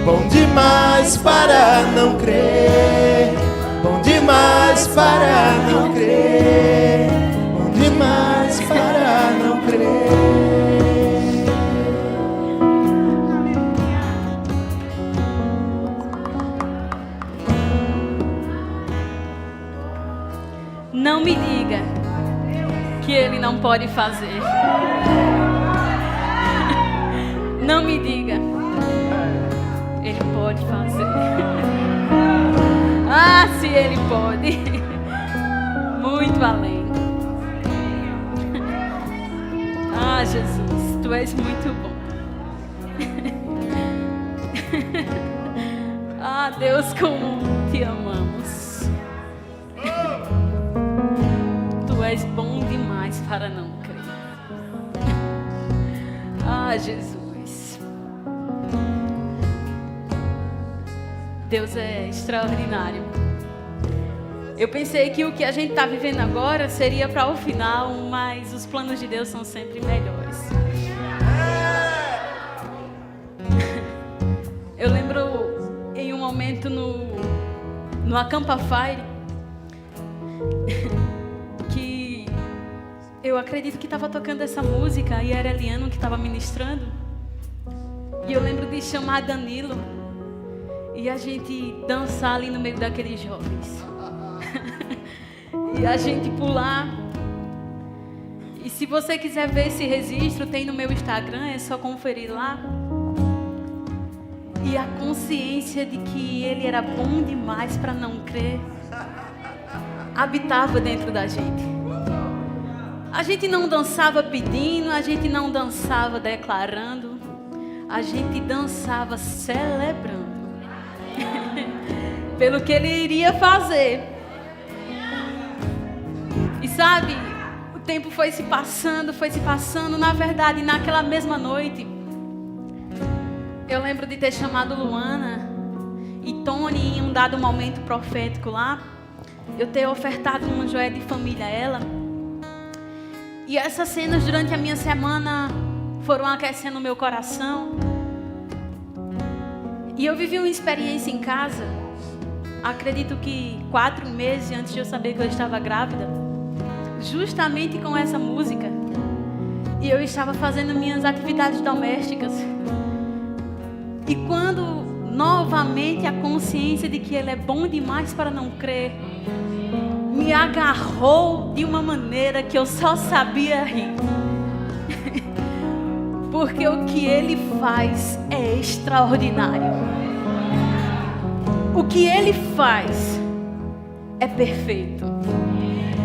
bom demais para não crer, bom demais para não crer, bom demais para não crer. Não me diga que Ele não pode fazer. Não me diga. Ele pode fazer. Ah, se Ele pode. Muito além. Ah, Jesus, Tu és muito bom. Ah, Deus, como Te amamos. Tu és bom demais para não crer. Ah, Jesus. Deus é extraordinário. Eu pensei que o que a gente está vivendo agora seria para o final, mas os planos de Deus são sempre melhores. Eu lembro em um momento no Acampa Fire que eu acredito que estava tocando essa música e era Eliano que estava ministrando. E eu lembro de chamar Danilo e a gente dançar ali no meio daqueles jovens. E a gente pular. E se você quiser ver esse registro, tem no meu Instagram, é só conferir lá. E a consciência de que Ele era bom demais para não crer habitava dentro da gente. A gente não dançava pedindo, a gente não dançava declarando, a gente dançava celebrando pelo que Ele iria fazer. E sabe, o tempo foi se passando. Na verdade, naquela mesma noite, eu lembro de ter chamado Luana e Tony em um dado momento profético lá. Eu ter ofertado uma joia de família a ela. E essas cenas durante a minha semana foram aquecendo o meu coração. E eu vivi uma experiência em casa, acredito que 4 meses antes de eu saber que eu estava grávida, justamente com essa música. E eu estava fazendo minhas atividades domésticas. E quando novamente a consciência de que Ele é bom demais para não crer me agarrou de uma maneira que eu só sabia rir. Porque o que Ele faz é extraordinário. O que Ele faz é perfeito.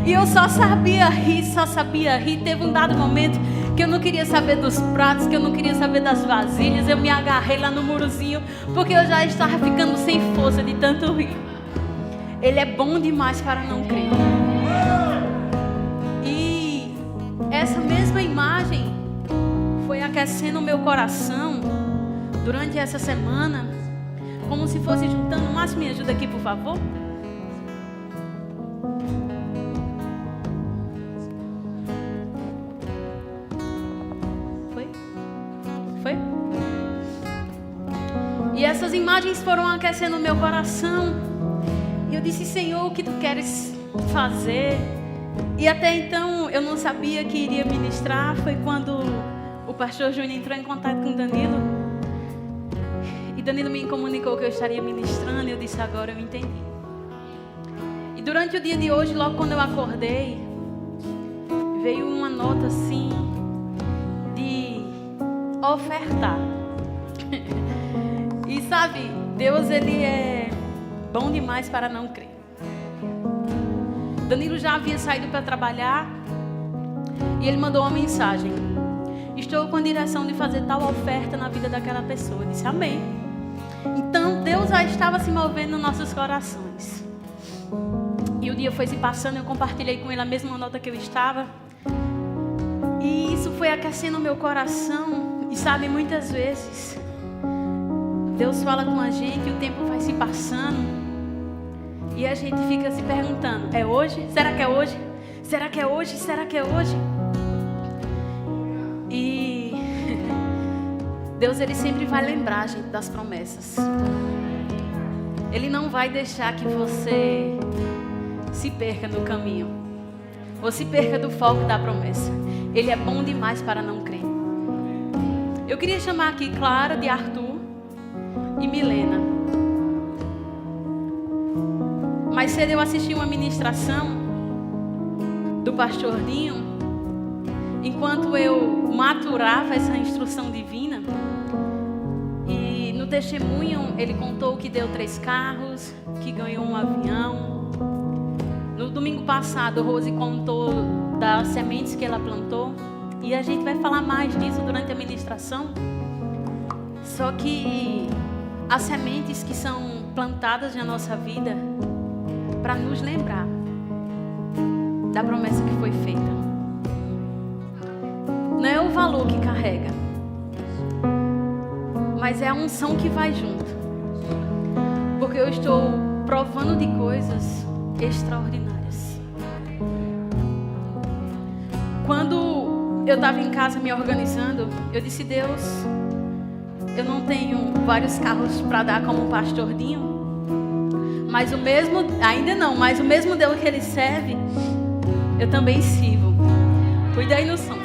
E eu só sabia rir. Teve um dado momento que eu não queria saber dos pratos, que eu não queria saber das vasilhas. Eu me agarrei lá no murozinho, porque eu já estava ficando sem força de tanto rir. Ele é bom demais para não crer. E essa mesma imagem foi aquecendo o meu coração durante essa semana, como se fosse juntando. Márcio, me ajuda aqui, por favor. Foi? E essas imagens foram aquecendo o meu coração. E eu disse: Senhor, o que Tu queres fazer? E até então eu não sabia que iria ministrar. Foi quando o pastor Júnior entrou em contato com Danilo. E Danilo me comunicou que eu estaria ministrando. E eu disse: agora eu entendi. E durante o dia de hoje, logo quando eu acordei, veio uma nota assim de ofertar. E sabe, Deus, Ele é bom demais para não crer. Danilo já havia saído para trabalhar e ele mandou uma mensagem: estou com a direção de fazer tal oferta na vida daquela pessoa. Eu disse: amém. Então Deus já estava se movendo nos nossos corações. E o dia foi se passando, eu compartilhei com ele a mesma nota que eu estava. E isso foi aquecendo o meu coração. E sabe, muitas vezes Deus fala com a gente, o tempo vai se passando e a gente fica se perguntando: é hoje? Será que é hoje? Será que é hoje? Será que é hoje? E Deus, Ele sempre vai lembrar a gente das promessas. Ele não vai deixar que você se perca no caminho, ou se perca do foco da promessa. Ele é bom demais para não crer. Eu queria chamar aqui Clara, de Arthur e Milena. Mais cedo eu assisti uma ministração do pastor Dinho, enquanto eu maturava essa instrução divina. E no testemunho ele contou que deu 3 carros, que ganhou um avião. No domingo passado, Rose contou das sementes que ela plantou. E a gente vai falar mais disso durante a ministração. Só que as sementes que são plantadas na nossa vida para nos lembrar da promessa que foi feita. Não é o valor que carrega, mas é a unção que vai junto. Porque eu estou provando de coisas extraordinárias. Quando eu estava em casa me organizando, eu disse: Deus, eu não tenho vários carros para dar como o pastor Dinho, mas o mesmo, ainda não, mas o mesmo Deus que ele serve, eu também sirvo. Cuida aí no som.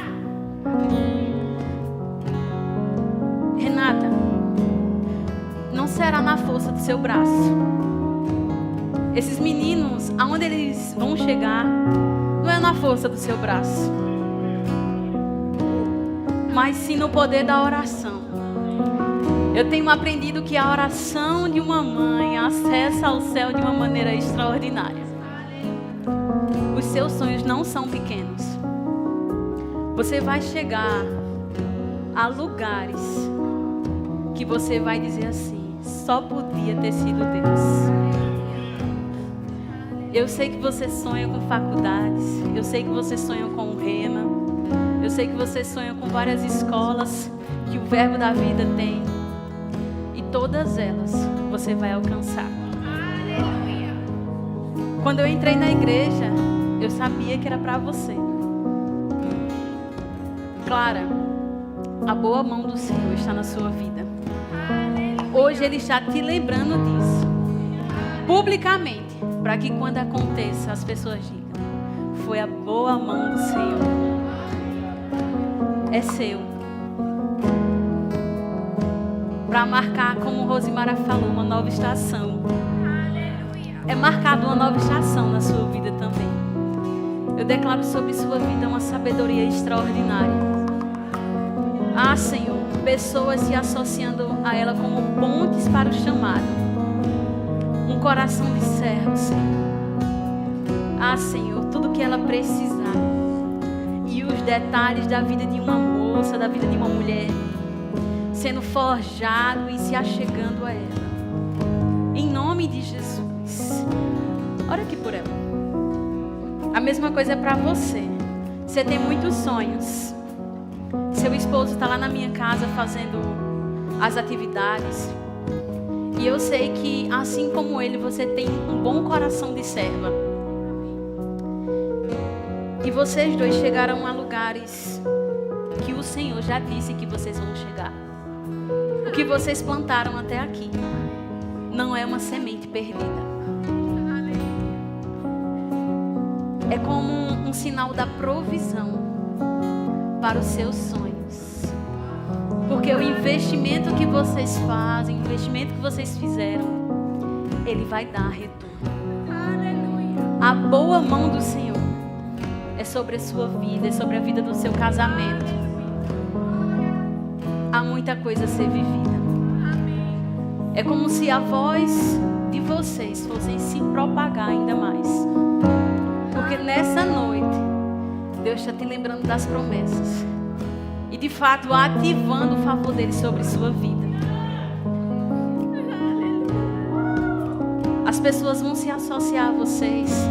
Renata, não será na força do seu braço. Esses meninos, aonde eles vão chegar, não é na força do seu braço, mas sim no poder da oração. Eu tenho aprendido que a oração de uma mãe acessa ao céu de uma maneira extraordinária. Os seus sonhos não são pequenos. Você vai chegar a lugares que você vai dizer assim: só podia ter sido Deus. Eu sei que você sonha com faculdades, eu sei que você sonha com o Rema, eu sei que você sonha com várias escolas que o Verbo da Vida tem. E todas elas você vai alcançar. Aleluia. Quando eu entrei na igreja, eu sabia que era para você. Clara, a boa mão do Senhor está na sua vida. Hoje Ele está te lembrando disso, publicamente, para que quando aconteça as pessoas digam: foi a boa mão do Senhor. É seu. Para marcar, como Rosimara falou, uma nova estação. É marcado uma nova estação na sua vida também. Eu declaro sobre sua vida uma sabedoria extraordinária. Ah, Senhor, pessoas se associando a ela como pontes para o chamado. Um coração de servo, Senhor. Ah, Senhor, tudo que ela precisar. E os detalhes da vida de uma moça, da vida de uma mulher, sendo forjado e se achegando a ela. Em nome de Jesus. Ora aqui por ela. A mesma coisa é para você. Você tem muitos sonhos. Seu esposo está lá na minha casa fazendo as atividades. E eu sei que, assim como ele, você tem um bom coração de serva. E vocês dois chegaram a lugares que o Senhor já disse que vocês vão chegar. O que vocês plantaram até aqui não é uma semente perdida. É como um sinal da provisão para os seus sonhos. Porque o investimento que vocês fazem, o investimento que vocês fizeram, ele vai dar retorno. A boa mão do Senhor é sobre a sua vida, é sobre a vida do seu casamento. Há muita coisa a ser vivida. É como se a voz de vocês fossem se propagar ainda mais. Porque nessa noite, Deus está te lembrando das promessas. E de fato ativando o favor dele sobre sua vida. As pessoas vão se associar a vocês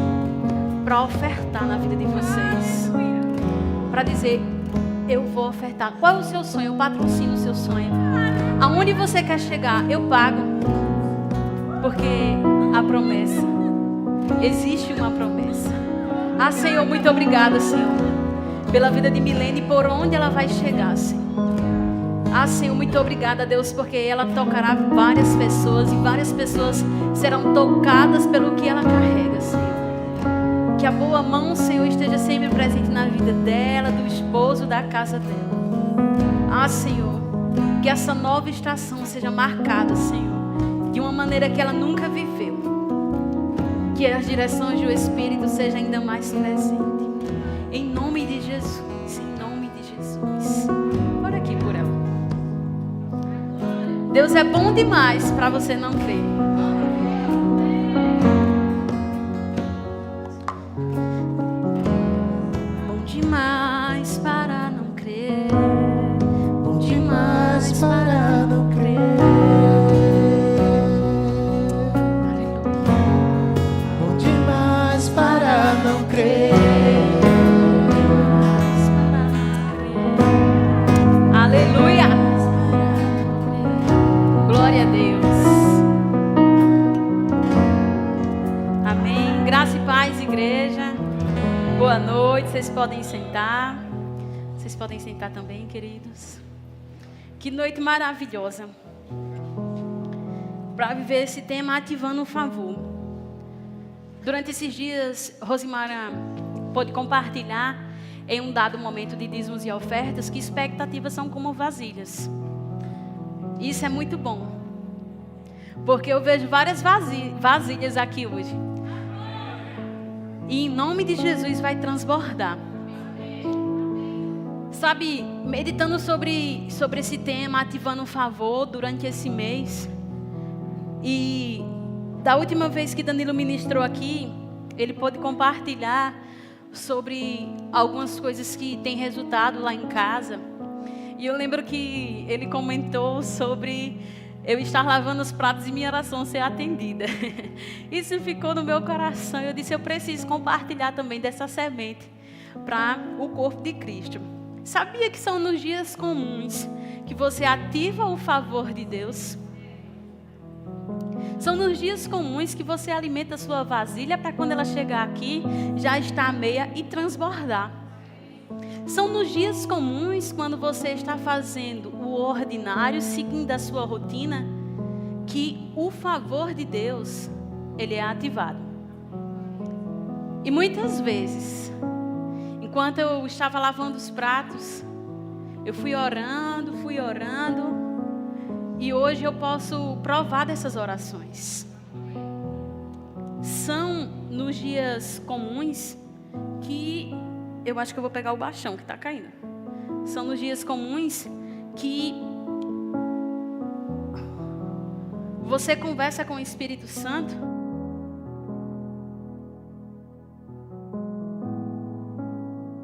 para ofertar na vida de vocês. Para dizer: eu vou ofertar. Qual é o seu sonho? Eu patrocino o seu sonho. Aonde você quer chegar? Eu pago. Porque a promessa, existe uma promessa. Ah, Senhor, muito obrigada, Senhor, pela vida de Milene e por onde ela vai chegar, Senhor. Senhor, muito obrigada, Deus, porque ela tocará várias pessoas e várias pessoas serão tocadas pelo que ela carrega, Senhor. Que a boa mão, Senhor, esteja sempre presente na vida dela, do esposo, da casa dela. Senhor, que essa nova estação seja marcada, Senhor, de uma maneira que ela nunca viveu. Que as direções do Espírito sejam ainda mais presentes. Em nome de Jesus, em nome de Jesus. Ora aqui por ela. Deus é bom demais para você não crer. Bom demais para não crer. Bom demais para não crer. Bom demais para não crer. Aleluia. Glória a Deus. Amém. Graça e paz, igreja. Boa noite. Vocês podem sentar. Vocês podem sentar também, queridos. Que noite maravilhosa para viver esse tema ativando o favor. Durante esses dias, Rosimara pôde compartilhar em um dado momento de dízimos e ofertas que expectativas são como vasilhas. Isso é muito bom, porque eu vejo várias vasilhas aqui hoje. E em nome de Jesus vai transbordar. Sabe, meditando sobre esse tema, ativando o favor durante esse mês. E da última vez que Danilo ministrou aqui, ele pôde compartilhar sobre algumas coisas que têm resultado lá em casa. E eu lembro que ele comentou sobre eu estar lavando os pratos e minha oração ser atendida. Isso ficou no meu coração. Eu disse, eu preciso compartilhar também dessa semente para o corpo de Cristo. Sabia que são nos dias comuns que você ativa o favor de Deus? São nos dias comuns que você alimenta a sua vasilha para quando ela chegar aqui, já está meia e transbordar. São nos dias comuns, quando você está fazendo o ordinário, seguindo a sua rotina, que o favor de Deus, ele é ativado. E muitas vezes, enquanto eu estava lavando os pratos, eu fui orando, e hoje eu posso provar dessas orações. São nos dias comuns que eu acho que eu vou pegar o baixão que está caindo. São nos dias comuns que você conversa com o Espírito Santo.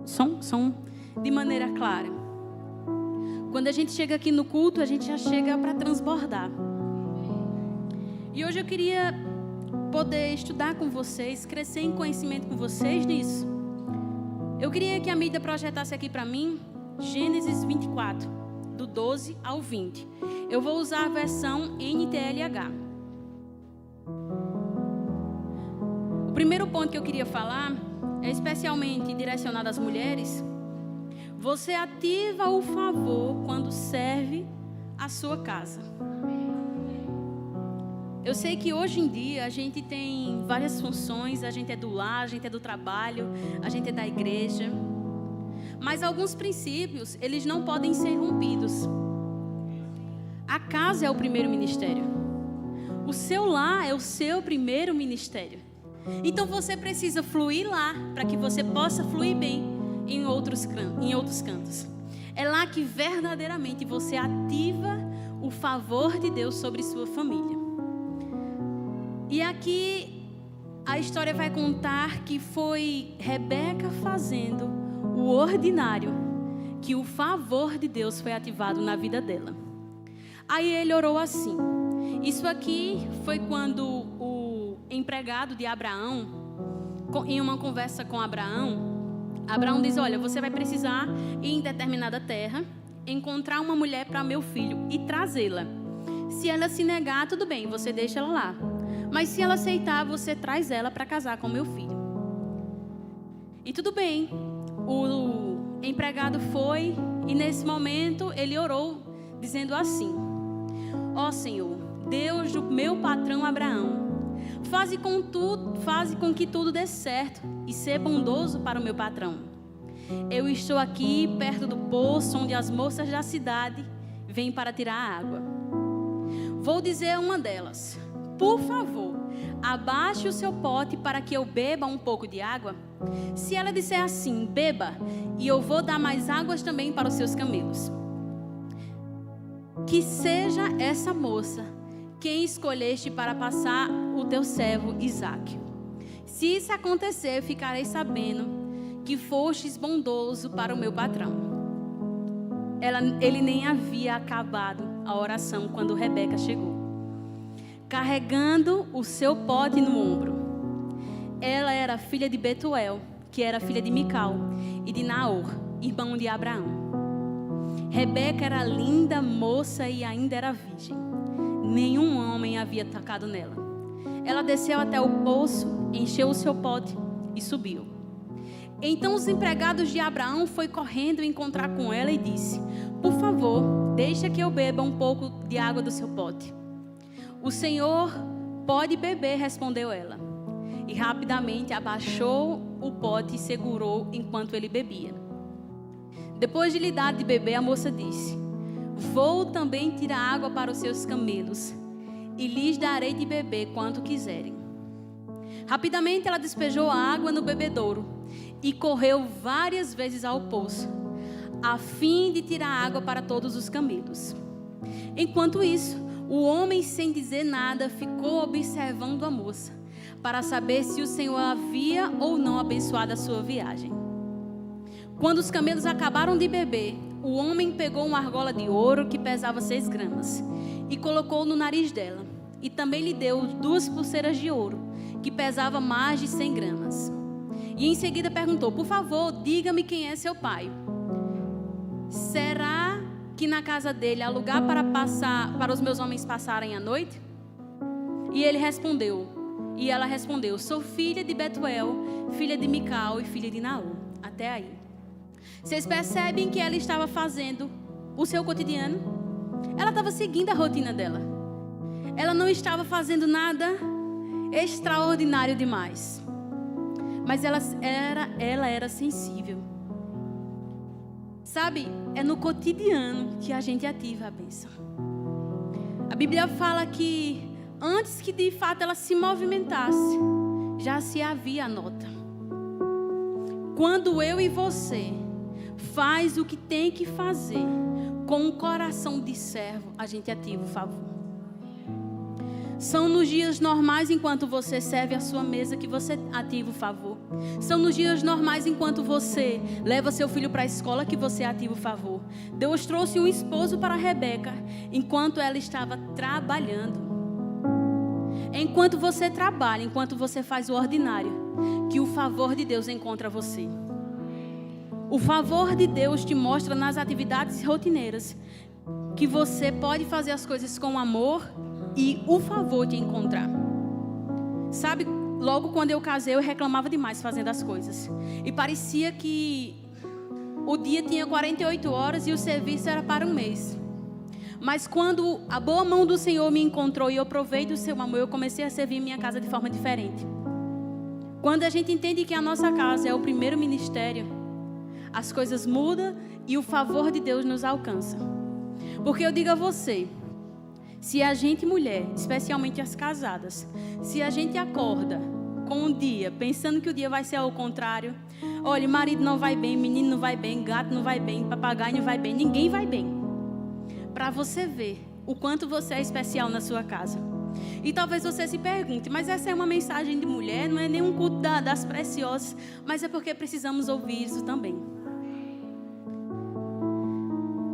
Som de maneira clara. Quando a gente chega aqui no culto, a gente já chega para transbordar. E hoje eu queria poder estudar com vocês, crescer em conhecimento com vocês nisso. Eu queria que a mídia projetasse aqui para mim Gênesis 24, do 12 ao 20. Eu vou usar a versão NTLH. O primeiro ponto que eu queria falar é especialmente direcionado às mulheres. Você ativa o favor quando serve a sua casa. Eu sei que hoje em dia a gente tem várias funções, a gente é do lar, a gente é do trabalho, a gente é da igreja. Mas alguns princípios, eles não podem ser rompidos. A casa é o primeiro ministério. O seu lar é o seu primeiro ministério. Então você precisa fluir lá para que você possa fluir bem em outros cantos. É lá que verdadeiramente você ativa o favor de Deus sobre sua família. E aqui a história vai contar que foi Rebeca fazendo o ordinário, que o favor de Deus foi ativado na vida dela. Aí ele orou assim. Isso aqui foi quando o empregado de Abraão, em uma conversa com Abraão diz, olha, você vai precisar ir em determinada terra, encontrar uma mulher para meu filho e trazê-la. Se ela se negar, tudo bem, você deixa ela lá. Mas se ela aceitar, você traz ela para casar com meu filho. E tudo bem, o empregado foi e nesse momento ele orou, dizendo assim: ó Senhor, Deus do meu patrão Abraão, faze com que tudo dê certo e ser bondoso para o meu patrão. Eu estou aqui perto do poço onde as moças da cidade vêm para tirar a água. Vou dizer a uma delas: por favor, abaixe o seu pote para que eu beba um pouco de água. Se ela disser assim, beba, e eu vou dar mais águas também para os seus camelos. Que seja essa moça quem escolheste para passar o teu servo Isaque. Se isso acontecer, ficarei sabendo que fostes bondoso para o meu patrão. Ele nem havia acabado a oração quando Rebeca chegou, carregando o seu pote no ombro. Ela era filha de Betuel, que era filha de Mical, e de Naor, irmão de Abraão. Rebeca era linda moça e ainda era virgem. Nenhum homem havia tocado nela. Ela desceu até o poço, encheu o seu pote e subiu. Então os empregados de Abraão foram correndo encontrar com ela e disse: por favor, deixa que eu beba um pouco de água do seu pote. O Senhor pode beber, respondeu ela. E rapidamente abaixou o pote e segurou enquanto ele bebia. Depois de lhe dar de beber, a moça disse: vou também tirar água para os seus camelos e lhes darei de beber quanto quiserem. Rapidamente ela despejou a água no bebedouro e correu várias vezes ao poço, a fim de tirar água para todos os camelos. Enquanto isso, o homem, sem dizer nada, ficou observando a moça, para saber se o Senhor havia ou não abençoado a sua viagem. Quando os camelos acabaram de beber, o homem pegou uma argola de ouro que pesava 6 gramas e colocou no nariz dela. E também lhe deu 2 pulseiras de ouro, que pesava mais de 100 gramas. E em seguida perguntou: por favor, diga-me quem é seu pai. Será que na casa dele há lugar para os meus homens passarem a noite? E ela respondeu: sou filha de Betuel, filha de Mical e filha de Naor. Até aí. Vocês percebem que ela estava fazendo o seu cotidiano? Ela estava seguindo a rotina dela. Ela não estava fazendo nada extraordinário demais. Mas ela era sensível. Sabe, é no cotidiano que a gente ativa a bênção. A Bíblia fala que antes que de fato ela se movimentasse, já se havia a nota. Quando eu e você faz o que tem que fazer com um coração de servo, a gente ativa o favor. São nos dias normais, enquanto você serve a sua mesa, que você ativa o favor. São nos dias normais, enquanto você leva seu filho para a escola, que você ativa o favor. Deus trouxe um esposo para Rebeca enquanto ela estava trabalhando. Enquanto você trabalha, enquanto você faz o ordinário, que o favor de Deus encontra você. O favor de Deus te mostra nas atividades rotineiras que você pode fazer as coisas com amor e o favor de encontrar. Sabe, logo quando eu casei, eu reclamava demais fazendo as coisas. E parecia que o dia tinha 48 horas e o serviço era para um mês. Mas quando a boa mão do Senhor me encontrou e eu provei do seu amor, eu comecei a servir minha casa de forma diferente. Quando a gente entende que a nossa casa é o primeiro ministério, as coisas mudam e o favor de Deus nos alcança. Porque eu digo a você, se a gente mulher, especialmente as casadas, se a gente acorda com um dia, pensando que o dia vai ser ao contrário, olha, marido não vai bem, menino não vai bem, gato não vai bem, papagaio não vai bem, ninguém vai bem. Para você ver o quanto você é especial na sua casa. E talvez você se pergunte, mas essa é uma mensagem de mulher, não é nenhum culto das preciosas, mas é porque precisamos ouvir isso também.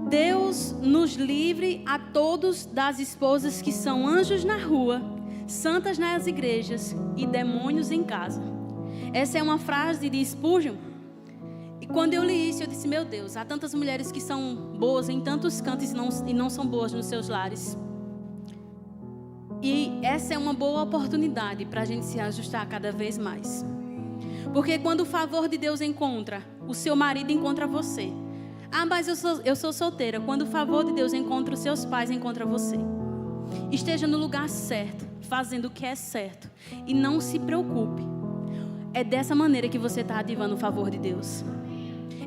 Deus nos livre a todos das esposas que são anjos na rua, santas nas igrejas e demônios em casa. Essa é uma frase de Spurgeon. E quando eu li isso, eu disse: meu Deus, há tantas mulheres que são boas em tantos cantos e não são boas nos seus lares. E essa é uma boa oportunidade para a gente se ajustar cada vez mais. Porque quando o favor de Deus encontra, o seu marido encontra você, Ah, mas eu sou solteira. Quando o favor de Deus encontra os seus pais, encontra você. Esteja no lugar certo, fazendo o que é certo. E não se preocupe. É dessa maneira que você está ativando o favor de Deus.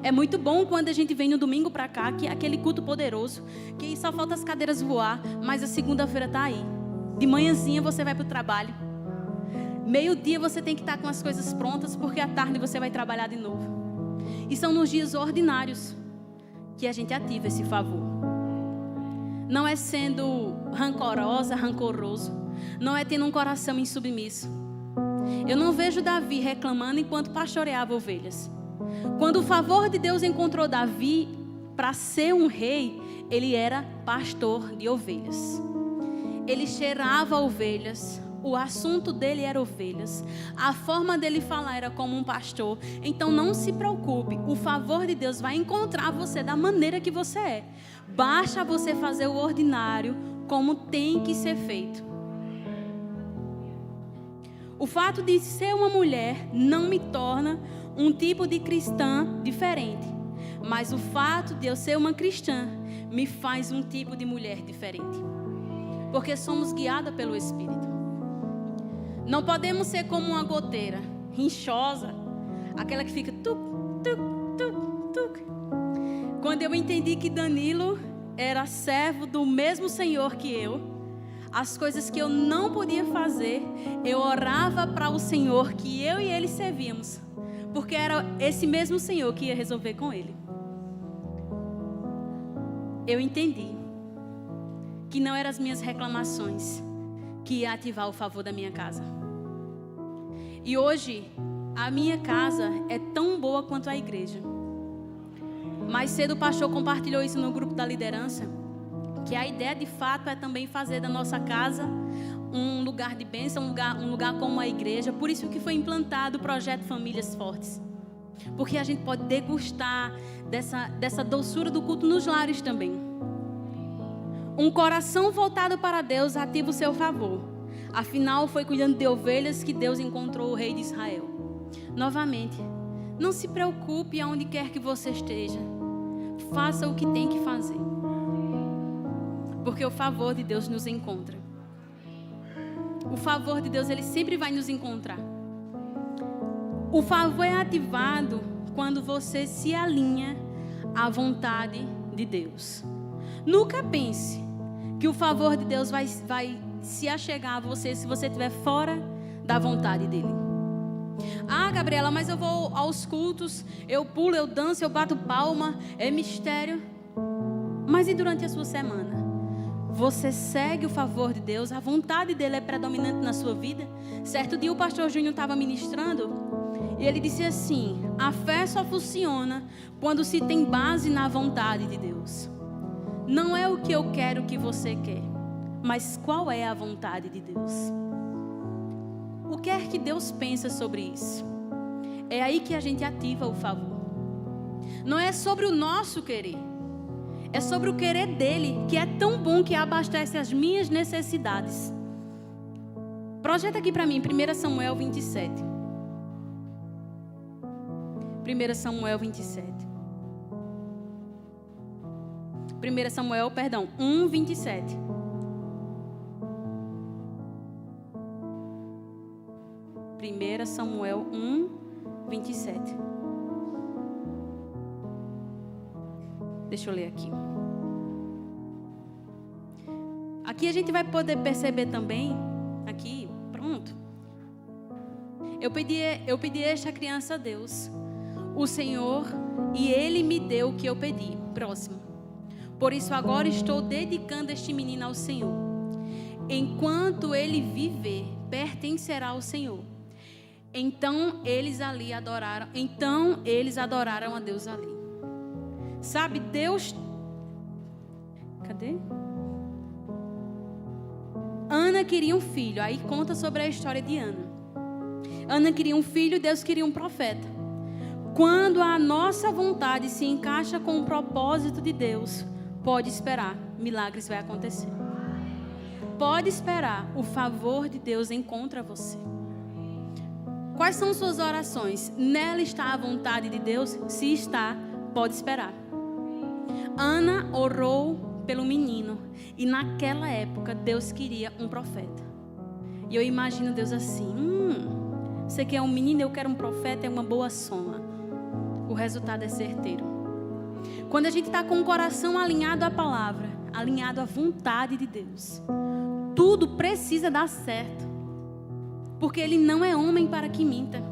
É muito bom quando a gente vem no domingo para cá, que é aquele culto poderoso, que só falta as cadeiras voar, mas a segunda-feira está aí. De manhãzinha você vai para o trabalho. Meio-dia você tem que estar com as coisas prontas, porque à tarde você vai trabalhar de novo. E são nos dias ordinários que a gente ativa esse favor. Não é sendo rancorosa, rancoroso. Não é tendo um coração insubmisso. Eu não vejo Davi reclamando enquanto pastoreava ovelhas. Quando o favor de Deus encontrou Davi para ser um rei, ele era pastor de ovelhas. Ele cheirava ovelhas. O assunto dele era ovelhas. A forma dele falar era como um pastor. Então não se preocupe. O favor de Deus vai encontrar você da maneira que você é. Basta você fazer o ordinário como tem que ser feito. O fato de ser uma mulher não me torna um tipo de cristã diferente. Mas o fato de eu ser uma cristã me faz um tipo de mulher diferente. Porque somos guiadas pelo Espírito. Não podemos ser como uma goteira, rinchosa, aquela que fica tuc, tuc, tuc, tuc. Quando eu entendi que Danilo era servo do mesmo Senhor que eu, as coisas que eu não podia fazer, eu orava para o Senhor que eu e ele servíamos, porque era esse mesmo Senhor que ia resolver com ele. Eu entendi que não eram as minhas reclamações que ia ativar o favor da minha casa. E hoje, a minha casa é tão boa quanto a igreja. Mais cedo o pastor compartilhou isso no grupo da liderança, que a ideia de fato é também fazer da nossa casa um lugar de bênção, um lugar como a igreja. Por isso que foi implantado o projeto Famílias Fortes. Porque a gente pode degustar dessa doçura do culto nos lares também. Um coração voltado para Deus ativa o seu favor. Afinal, foi cuidando de ovelhas que Deus encontrou o rei de Israel. Novamente, não se preocupe aonde quer que você esteja. Faça o que tem que fazer. Porque o favor de Deus nos encontra. O favor de Deus, ele sempre vai nos encontrar. O favor é ativado quando você se alinha à vontade de Deus. Nunca pense que o favor de Deus vai se achegar a você se você estiver fora da vontade dele. Ah, Gabriela, mas eu vou aos cultos, eu pulo, eu danço, eu bato palma, é mistério. Mas e durante a sua semana? Você segue o favor de Deus? A vontade dele é predominante na sua vida? Certo dia o pastor Júnior estava ministrando e ele disse assim: a fé só funciona quando se tem base na vontade de Deus. Não é o que eu quero que você quer, mas qual é a vontade de Deus? O que é que Deus pensa sobre isso? É aí que a gente ativa o favor. Não é sobre o nosso querer, é sobre o querer dele, que é tão bom que abastece as minhas necessidades. Projeta aqui para mim 1 Samuel 27. 1 Samuel 27. 1 Samuel, 1:27. Samuel 1:27. Deixa eu ler aqui. Aqui a gente vai poder perceber também, aqui, pronto. Eu pedi esta criança a Deus, o Senhor, e Ele me deu o que eu pedi. Próximo. Por isso agora estou dedicando este menino ao Senhor. Enquanto ele viver, pertencerá ao Senhor. Então eles adoraram a Deus ali. Sabe, Deus... Cadê? Ana queria um filho. Aí conta sobre a história de Ana. Ana queria um filho, Deus queria um profeta. Quando a nossa vontade se encaixa com o propósito de Deus, pode esperar, milagres vai acontecer. Pode esperar, o favor de Deus encontra você. Quais são suas orações? Nela está a vontade de Deus? Se está, pode esperar. Ana orou pelo menino. E naquela época, Deus queria um profeta. E eu imagino Deus assim: você quer um menino, eu quero um profeta, é uma boa soma. O resultado é certeiro. Quando a gente está com o coração alinhado à palavra, alinhado à vontade de Deus, tudo precisa dar certo. Porque Ele não é homem para que minta.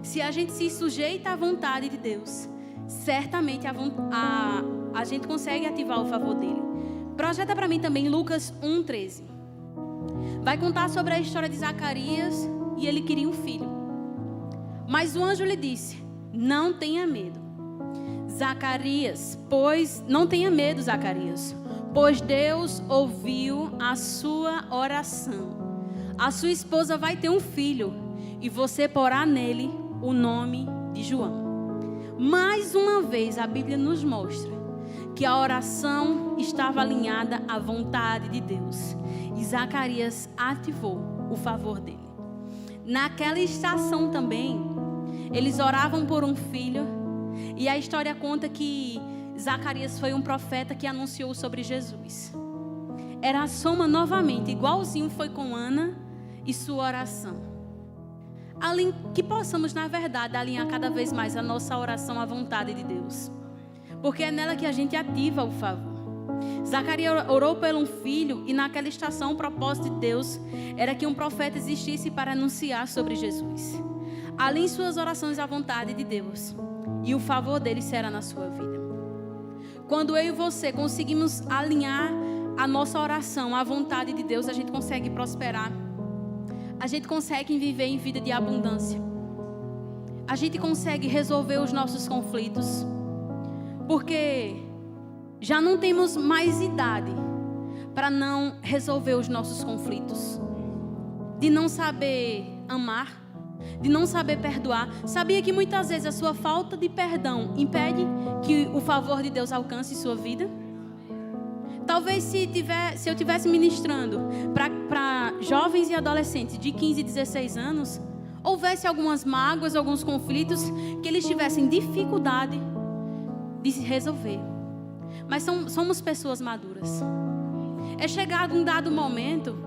Se a gente se sujeita à vontade de Deus, certamente a gente consegue ativar o favor dele. Projeta para mim também Lucas 1:13. Vai contar sobre a história de Zacarias e ele queria um filho. Mas o anjo lhe disse: não tenha medo, Zacarias, pois Deus ouviu a sua oração. A sua esposa vai ter um filho e você porá nele o nome de João. Mais uma vez a Bíblia nos mostra que a oração estava alinhada à vontade de Deus. E Zacarias ativou o favor dele. Naquela estação também, eles oravam por um filho. E a história conta que Zacarias foi um profeta que anunciou sobre Jesus. Era a soma novamente, igualzinho foi com Ana e sua oração. Que possamos, na verdade, alinhar cada vez mais a nossa oração à vontade de Deus. Porque é nela que a gente ativa o favor. Zacarias orou por um filho e naquela estação o propósito de Deus era que um profeta existisse para anunciar sobre Jesus. Alinhe suas orações à vontade de Deus e o favor dele será na sua vida. Quando eu e você conseguimos alinhar a nossa oração à vontade de Deus, a gente consegue prosperar. A gente consegue viver em vida de abundância. A gente consegue resolver os nossos conflitos. Porque já não temos mais idade para não resolver os nossos conflitos. De não saber amar, de não saber perdoar. Sabia que muitas vezes a sua falta de perdão impede que o favor de Deus alcance sua vida? Talvez se eu estivesse ministrando para jovens e adolescentes de 15 e 16 anos, houvesse algumas mágoas, alguns conflitos que eles tivessem dificuldade de se resolver. Mas somos pessoas maduras. É chegado um dado momento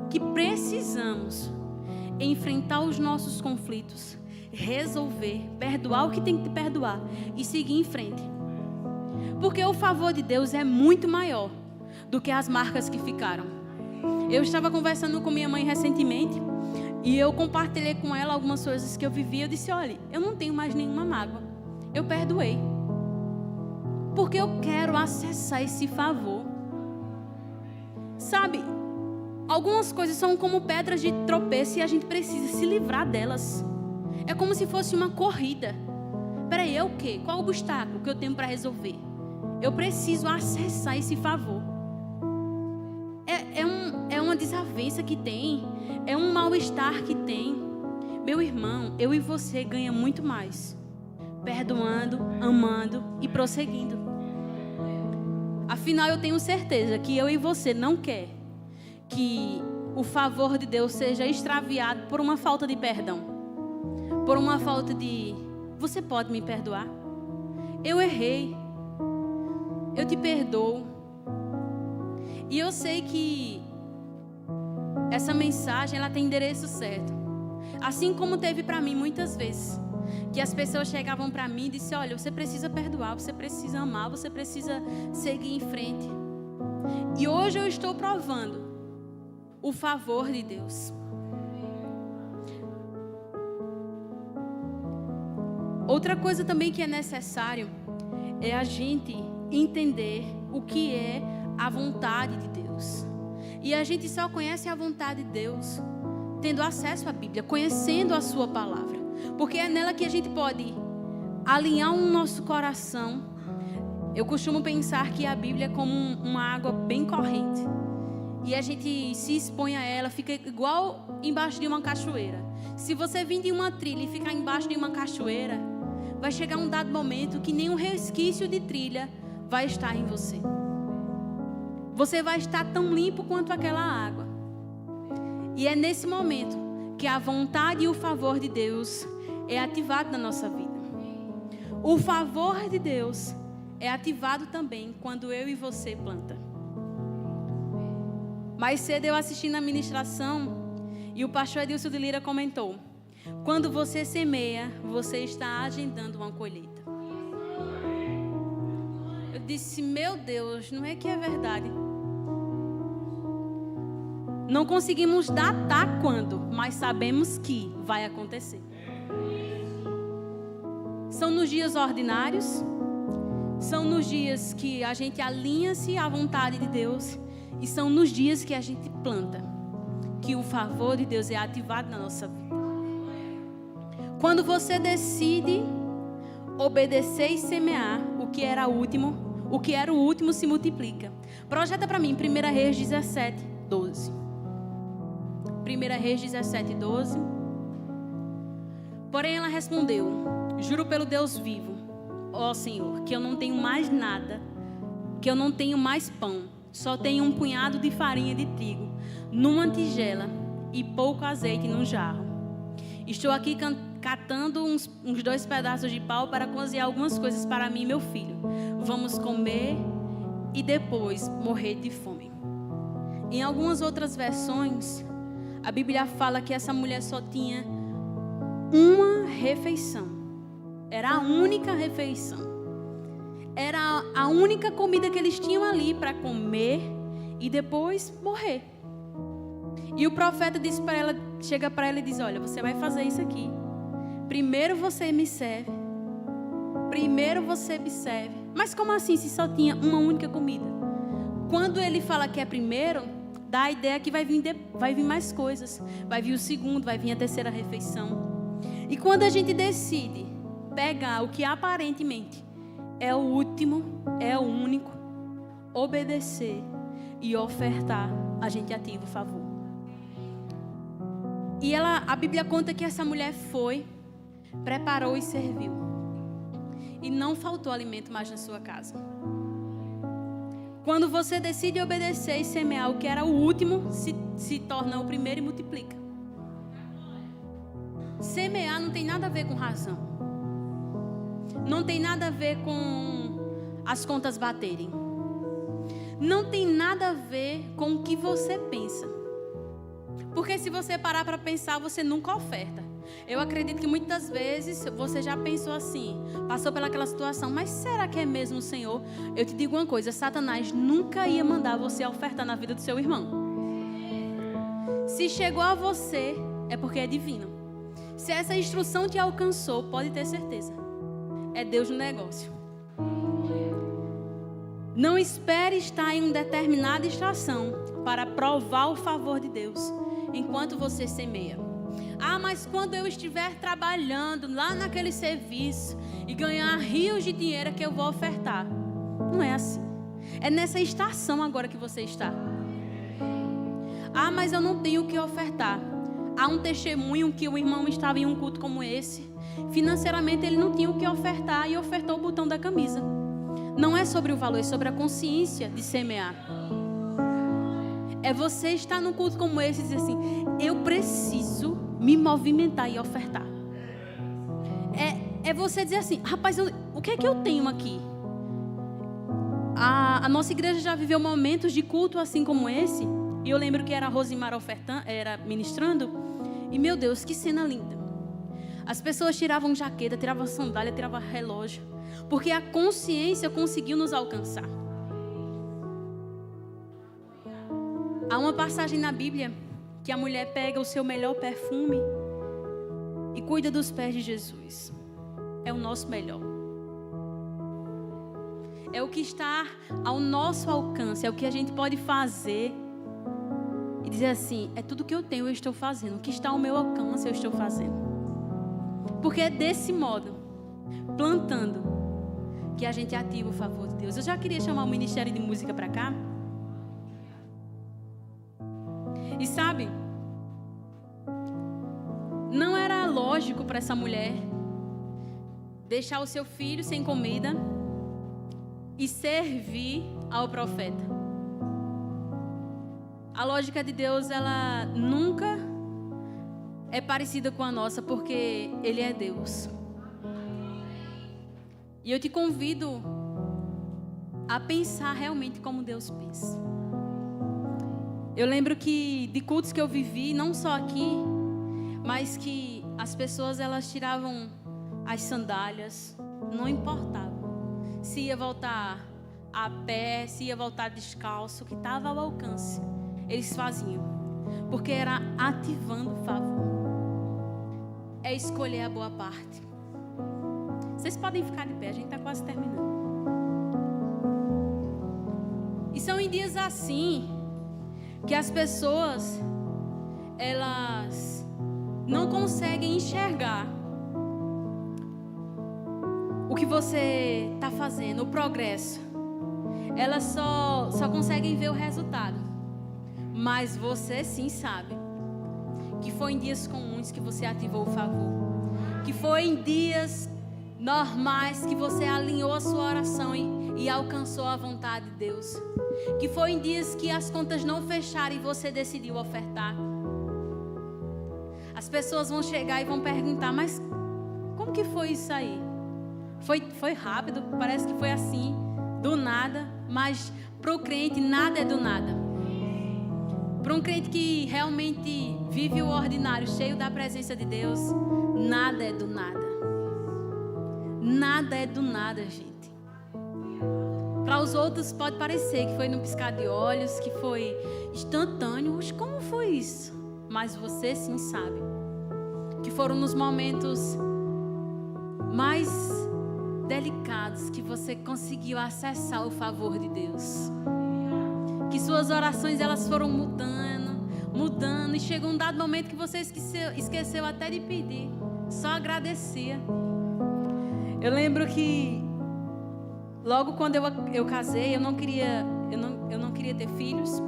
que precisamos enfrentar os nossos conflitos, resolver, perdoar o que tem que perdoar e seguir em frente. Porque o favor de Deus é muito maior do que as marcas que ficaram. Eu estava conversando com minha mãe recentemente e eu compartilhei com ela algumas coisas que eu vivi. Eu disse: olha, eu não tenho mais nenhuma mágoa. Eu perdoei. Porque eu quero acessar esse favor. Sabe, algumas coisas são como pedras de tropeço e a gente precisa se livrar delas. É como se fosse uma corrida. Peraí, é o quê? Qual o obstáculo que eu tenho para resolver? Eu preciso acessar esse favor. É uma desavença que tem. É um mal-estar que tem. Meu irmão, eu e você ganha muito mais perdoando, amando e prosseguindo. Afinal, eu tenho certeza que eu e você não quer que o favor de Deus seja extraviado por uma falta de perdão. Por uma falta de: você pode me perdoar? Eu errei. Eu te perdoo. E eu sei que essa mensagem, ela tem endereço certo. Assim como teve para mim muitas vezes. Que as pessoas chegavam para mim e disseram: olha, você precisa perdoar, você precisa amar, você precisa seguir em frente. E hoje eu estou provando o favor de Deus. Outra coisa também que é necessário é a gente entender o que é a vontade de Deus. E a gente só conhece a vontade de Deus tendo acesso à Bíblia, conhecendo a sua palavra. Porque é nela que a gente pode alinhar o nosso coração. Eu costumo pensar que a Bíblia é como uma água bem corrente. E a gente se expõe a ela, fica igual embaixo de uma cachoeira. Se você vir de uma trilha e ficar embaixo de uma cachoeira, vai chegar um dado momento que nenhum resquício de trilha vai estar em você. Você vai estar tão limpo quanto aquela água. E é nesse momento que a vontade e o favor de Deus é ativado na nossa vida. O favor de Deus é ativado também quando eu e você planta. Mais cedo eu assisti na ministração e o pastor Edilson de Lira comentou: quando você semeia, você está agendando uma colheita. Eu disse, meu Deus, não é que é verdade. Não conseguimos datar quando, mas sabemos que vai acontecer. São nos dias ordinários, são nos dias que a gente alinha-se à vontade de Deus, e são nos dias que a gente planta, que o favor de Deus é ativado na nossa vida. Quando você decide obedecer e semear, o que era o último se multiplica. Projeta para mim 1 Reis 17, 12. 1 Reis 17, 12. Porém ela respondeu: juro pelo Deus vivo, ó Senhor, que eu não tenho mais nada, que eu não tenho mais pão, só tenho um punhado de farinha de trigo numa tigela e pouco azeite num jarro. Estou aqui catando uns 2 pedaços de pau para cozinhar algumas coisas para mim e meu filho. Vamos comer e depois morrer de fome. Em algumas outras versões, a Bíblia fala que essa mulher só tinha uma refeição. Era a única refeição. Era a única comida que eles tinham ali para comer e depois morrer. E o profeta disse para ela, chega para ela e diz: olha, você vai fazer isso aqui. Primeiro você me serve. Primeiro você me serve. Mas como assim se só tinha uma única comida? Quando ele fala que é primeiro, dá a ideia que vai vir mais coisas. Vai vir o segundo, vai vir a terceira refeição. E quando a gente decide pegar o que aparentemente é o último, é o único, obedecer e ofertar, a gente ativa o favor. E a Bíblia conta que essa mulher foi, preparou e serviu. E não faltou alimento mais na sua casa. Quando você decide obedecer e semear, o que era o último se torna o primeiro e multiplica. Semear não tem nada a ver com razão. Não tem nada a ver com as contas baterem. Não tem nada a ver com o que você pensa. Porque se você parar para pensar, você nunca oferta. Eu acredito que muitas vezes você já pensou assim, passou pelaquela situação, mas será que é mesmo o Senhor? Eu te digo uma coisa, Satanás nunca ia mandar você ofertar na vida do seu irmão. Se chegou a você, é porque é divino. Se essa instrução te alcançou, pode ter certeza, é Deus no negócio. Não espere estar em uma determinada estação para provar o favor de Deus enquanto você semeia. Ah, mas quando eu estiver trabalhando lá naquele serviço e ganhar rios de dinheiro que eu vou ofertar. Não é assim. É nessa estação agora que você está. Ah, mas eu não tenho o que ofertar. Há um testemunho que o irmão estava em um culto como esse. Financeiramente ele não tinha o que ofertar e ofertou o botão da camisa. Não é sobre o valor, é sobre a consciência de semear. É você estar num culto como esse e dizer assim: eu preciso me movimentar e ofertar. É você dizer assim: rapaz, o que é que eu tenho aqui? A nossa igreja já viveu momentos de culto assim como esse. E eu lembro que era a Rosimar era ministrando. E meu Deus, que cena linda. As pessoas tiravam jaqueta, tiravam sandália, tiravam relógio. Porque a consciência conseguiu nos alcançar. Há uma passagem na Bíblia que a mulher pega o seu melhor perfume e cuida dos pés de Jesus. É o nosso melhor. É o que está ao nosso alcance, é o que a gente pode fazer e dizer assim: é tudo que eu tenho, eu estou fazendo. O que está ao meu alcance, eu estou fazendo. Porque é desse modo, plantando, que a gente ativa o favor de Deus. Eu já queria chamar o Ministério de Música para cá. E sabe, não era lógico para essa mulher deixar o seu filho sem comida e servir ao profeta. A lógica de Deus, ela nunca é parecida com a nossa, porque Ele é Deus. E eu te convido a pensar realmente como Deus pensa. Eu lembro que de cultos que eu vivi, não só aqui, mas que as pessoas elas tiravam as sandálias, não importava se ia voltar a pé, se ia voltar descalço, que estava ao alcance, eles faziam, porque era ativando o favor. É escolher a boa parte. Vocês podem ficar de pé, a gente está quase terminando. E são em dias assim que as pessoas elas não conseguem enxergar o que você está fazendo, o progresso. Elas só conseguem ver o resultado. Mas você sim sabe que foi em dias comuns que você ativou o favor. Que foi em dias normais que você alinhou a sua oração e alcançou a vontade de Deus. Que foi em dias que as contas não fecharam e você decidiu ofertar. As pessoas vão chegar e vão perguntar, mas como que foi isso aí? Foi rápido, parece que foi assim, do nada. Mas para o crente nada é do nada. Para um crente que realmente vive o ordinário, cheio da presença de Deus, nada é do nada. Nada é do nada, gente. Para os outros pode parecer que foi no piscar de olhos, que foi instantâneo. Mas como foi isso? Mas você sim sabe que foram nos momentos mais delicados que você conseguiu acessar o favor de Deus. Que suas orações elas foram mudando e chegou um dado momento que você esqueceu até de pedir, só agradecia. Eu lembro que logo quando eu casei, eu não queria ter filhos.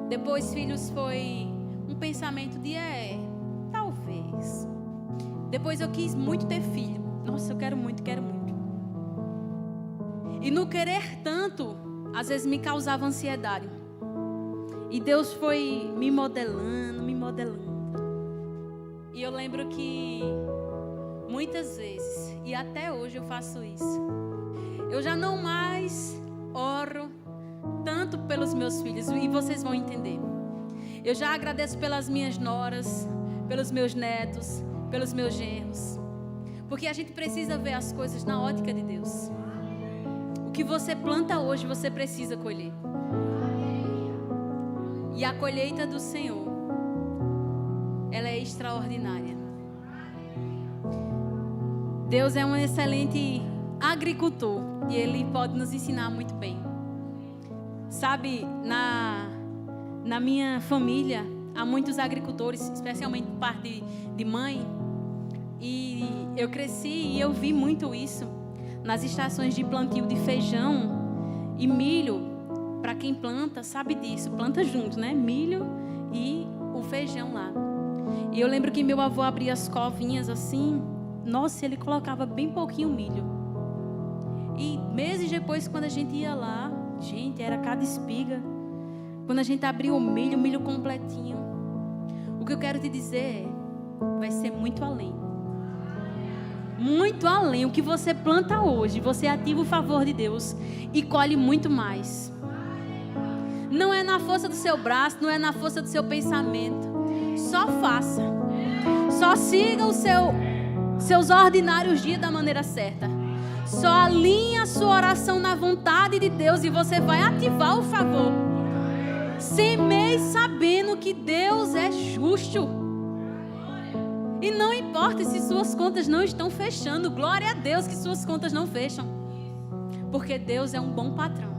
Depois filhos foi um pensamento de talvez. Depois eu quis muito ter filho. Nossa, eu quero muito. E no querer tanto, às vezes me causava ansiedade. E Deus foi me modelando. E eu lembro que muitas vezes, e até hoje eu faço isso, eu já não mais oro tanto pelos meus filhos, e vocês vão entender. Eu já agradeço pelas minhas noras, pelos meus netos, pelos meus genros. Porque a gente precisa ver as coisas na ótica de Deus. O que você planta hoje, você precisa colher. E a colheita do Senhor, ela é extraordinária. Deus é um excelente agricultor e Ele pode nos ensinar muito bem. Sabe, na minha família, há muitos agricultores, especialmente por parte de mãe. E eu cresci e eu vi muito isso nas estações de plantio de feijão e milho. Para quem planta, sabe disso. Planta junto, né? Milho e o feijão lá. E eu lembro que meu avô abria as covinhas assim. Nossa, ele colocava bem pouquinho milho. E meses depois, quando a gente ia lá, gente, era cada espiga. Quando a gente abria o milho completinho. O que eu quero te dizer vai ser muito além. Muito além. O que você planta hoje, você ativa o favor de Deus e colhe muito mais. Não é na força do seu braço, não é na força do seu pensamento. Só faça. Só siga os seus ordinários dias da maneira certa. Só alinhe a sua oração na vontade de Deus e você vai ativar o favor. Semeie sabendo que Deus é justo. E não importa se suas contas não estão fechando. Glória a Deus que suas contas não fecham. Porque Deus é um bom patrão.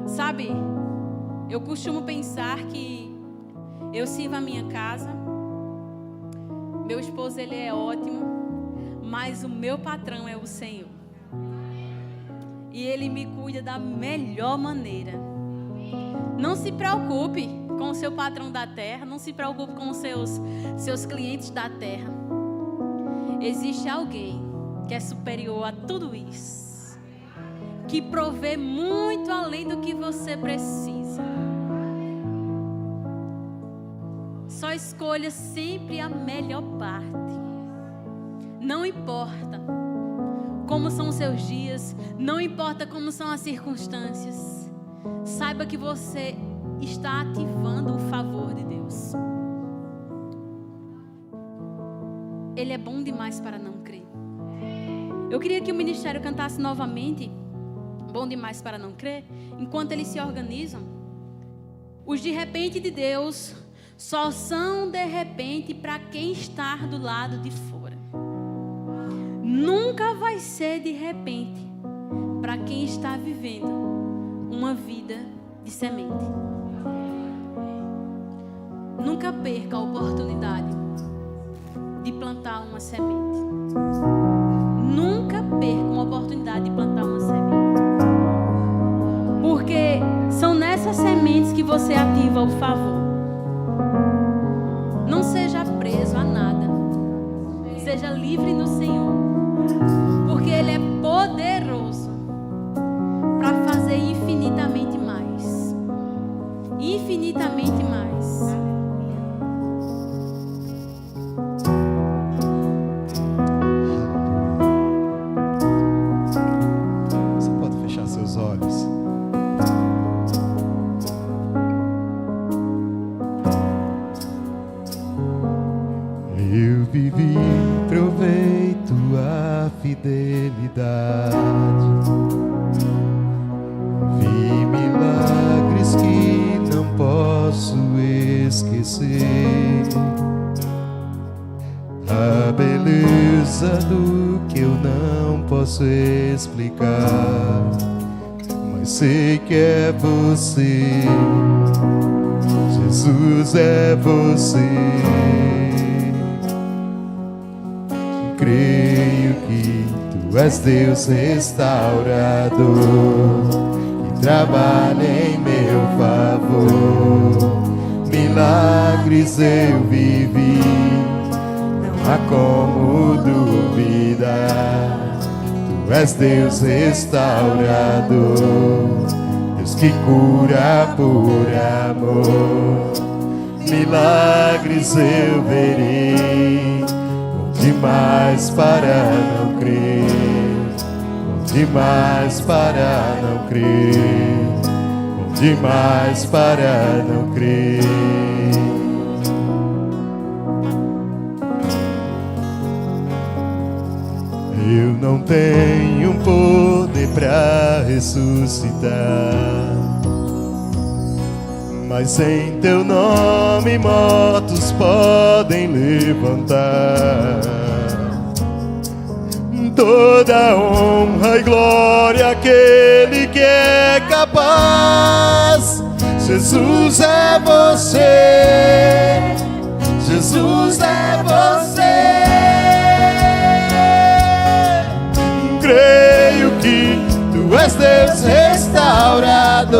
Sabe, eu costumo pensar que eu sirvo a minha casa. Meu esposo, ele é ótimo. Mas o meu patrão é o Senhor. E Ele me cuida da melhor maneira. Não se preocupe com o seu patrão da terra. Não se preocupe com os seus clientes da terra. Existe alguém que é superior a tudo isso. Que provê muito além do que você precisa. Só escolha sempre a melhor parte. Não importa como são os seus dias, não importa como são as circunstâncias, saiba que você está ativando o favor de Deus. Ele é bom demais para não crer. Eu queria que o ministério cantasse novamente Bom Demais para Não Crer. Enquanto eles se organizam, os de repente de Deus só são de repente para quem está do lado de fora. Nunca vai ser de repente para quem está vivendo uma vida de semente. Nunca perca a oportunidade de plantar uma semente. Nunca perca uma oportunidade de plantar uma semente. Porque são nessas sementes que você ativa o favor. Não seja preso a nada. Seja livre no Senhor. Porque Ele é poderoso para fazer infinitamente mais. Infinitamente mais. Você pode fechar seus olhos. Eu vivi, provei tua fidelidade. Vi milagres que não posso esquecer. A beleza do que eu não posso explicar, mas sei que é você. Jesus é você. Creio que tu és Deus restaurador, que trabalha em meu favor. Milagres eu vivi, não há como duvidar. Tu és Deus restaurador, Deus que cura por amor. Milagres eu verei, demais para não crer, demais para não crer, demais para não crer. Eu não tenho poder para ressuscitar, mas em teu nome mortos podem levantar. Toda honra e glória àquele que é capaz. Jesus é você, Jesus é você. Creio que tu és Deus restaurador,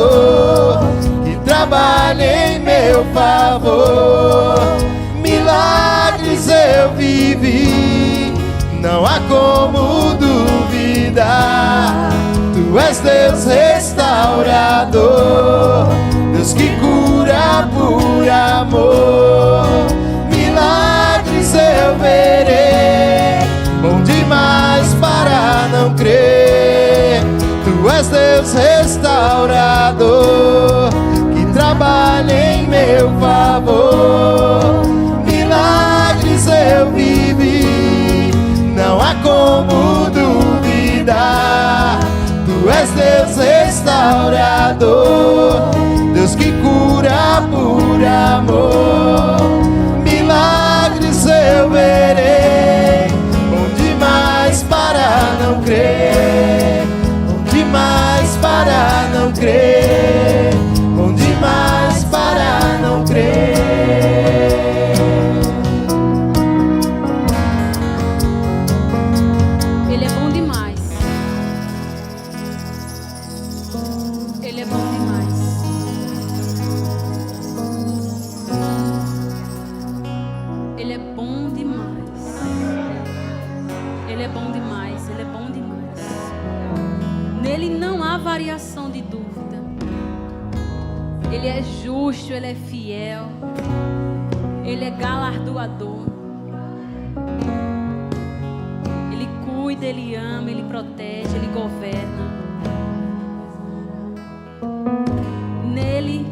trabalha em meu favor. Milagres eu vivi, não há como duvidar. Tu és Deus restaurador, Deus que cura por amor. Milagres eu verei, bom demais para não crer. Tu és Deus restaurador, trabalha em meu favor. Milagres eu vivi, não há como duvidar. Tu és Deus restaurador, Deus que cura por amor. Milagres eu verei, bom demais para não crer, bom demais para não crer, bom demais para não crer. Ele é bom demais. Ele é bom demais. Ele é bom demais. Ele é bom demais. Ele é bom demais. Nele não há variação de dúvida. Ele é justo, Ele é fiel, Ele é galardoador. Ele cuida cuida, Ele ama, Ele protege, Ele governa. Nele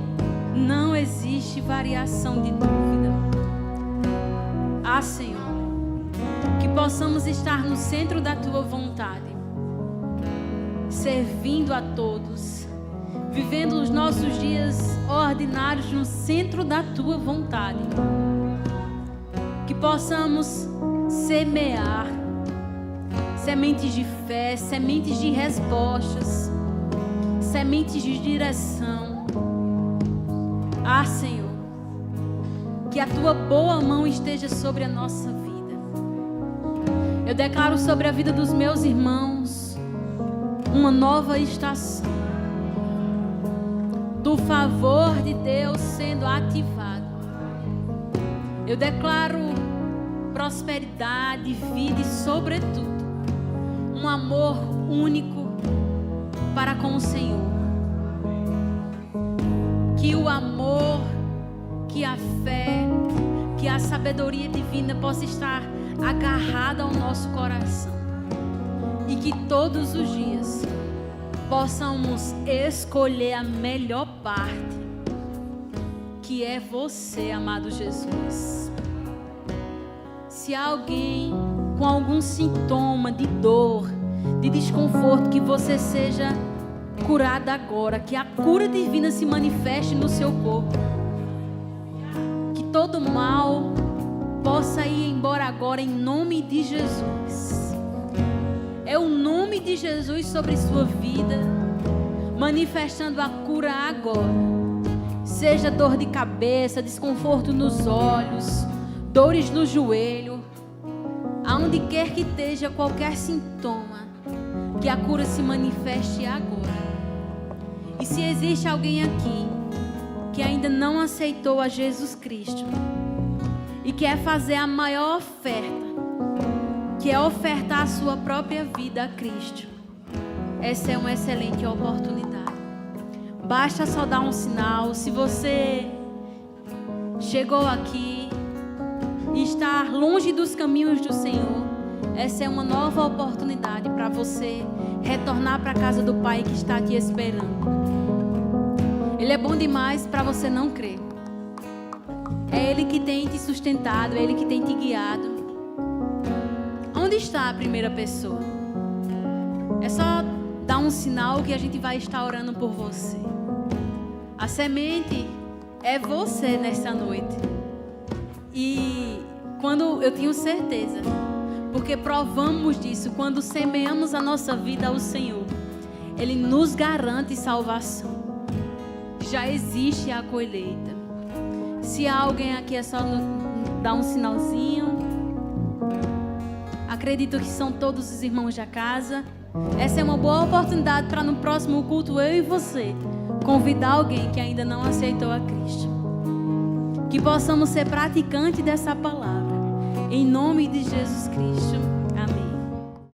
não existe variação de dúvida. Ah, Senhor, que possamos estar no centro da Tua vontade, servindo a todos, vivendo os nossos dias ordinários no centro da Tua vontade. Que possamos semear sementes de fé, sementes de respostas, sementes de direção. Ah, Senhor, que a Tua boa mão esteja sobre a nossa vida. Eu declaro sobre a vida dos meus irmãos uma nova estação do favor de Deus sendo ativado. Eu declaro prosperidade, vida e, sobretudo, um amor único para com o Senhor. Que o amor, que a fé, que a sabedoria divina possa estar agarrada ao nosso coração. E que todos os dias possamos escolher a melhor parte, que é você, amado Jesus. Se há alguém com algum sintoma de dor, de desconforto, que você seja curada agora, que a cura divina se manifeste no seu corpo, que todo mal possa ir embora agora em nome de Jesus. É o nome de Jesus sobre sua vida, manifestando a cura agora. Seja dor de cabeça, desconforto nos olhos, dores no joelho, aonde quer que esteja qualquer sintoma, que a cura se manifeste agora. E se existe alguém aqui que ainda não aceitou a Jesus Cristo e quer fazer a maior oferta, que é ofertar a sua própria vida a Cristo, essa é uma excelente oportunidade. Basta só dar um sinal. Se você chegou aqui e está longe dos caminhos do Senhor, essa é uma nova oportunidade para você retornar para a casa do Pai que está te esperando. Ele é bom demais para você não crer. É Ele que tem te sustentado, é Ele que tem te guiado. Onde está a primeira pessoa? É só dar um sinal que a gente vai estar orando por você. A semente é você nessa noite. E quando eu tenho certeza, porque provamos disso, quando semeamos a nossa vida ao Senhor, Ele nos garante salvação. Já existe a colheita. Se há alguém aqui, é só dar um sinalzinho. Acredito que são todos os irmãos da casa. Essa é uma boa oportunidade para no próximo culto eu e você convidar alguém que ainda não aceitou a Cristo. Que possamos ser praticantes dessa palavra. Em nome de Jesus Cristo.